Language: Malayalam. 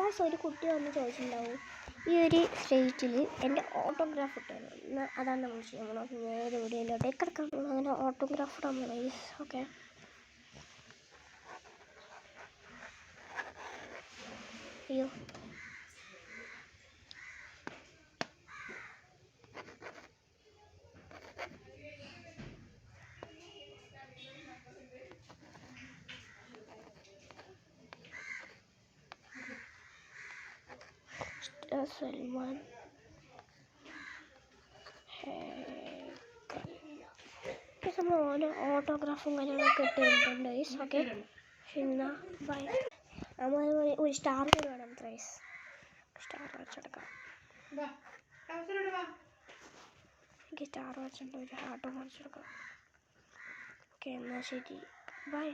ഗായ്സ് ഒരു കുട്ടി വന്ന് ചോദിച്ചിട്ടുണ്ടാവും ഈ ഒരു സ്റ്റേറ്റിൽ എൻ്റെ ഓട്ടോഗ്രാഫ് ഇട്ടായിരുന്നു. അതാണ് നമ്മൾ ചെയ്യാൻ പോകുന്നത്. നേരെ വീഡിയോയിലോട്ടേക്ക് കിടക്കാൻ പോകുന്നത്. അങ്ങനെ ഓട്ടോഗ്രാഫ് ഇടാൻ പോകുന്നത്. ഓക്കെ, അയ്യോ സൽമാൻ നമ്മൾ ഓട്ടോഗ്രാഫും കാര്യങ്ങളൊക്കെ ഇട്ടിട്ടുണ്ട്. ഓക്കെ, പിന്നെ ബൈ. നമ്മൾ ഒരു സ്റ്റാർ കൂടി വേണം. ത്രൈസ് സ്റ്റാർ വരച്ചെടുക്കാം. എനിക്ക് സ്റ്റാർ വരച്ചിട്ട് ഒരു ഹാർട്ടും വരച്ചെടുക്കാം. ഓക്കെ, എന്നാൽ ശരി, ബൈ.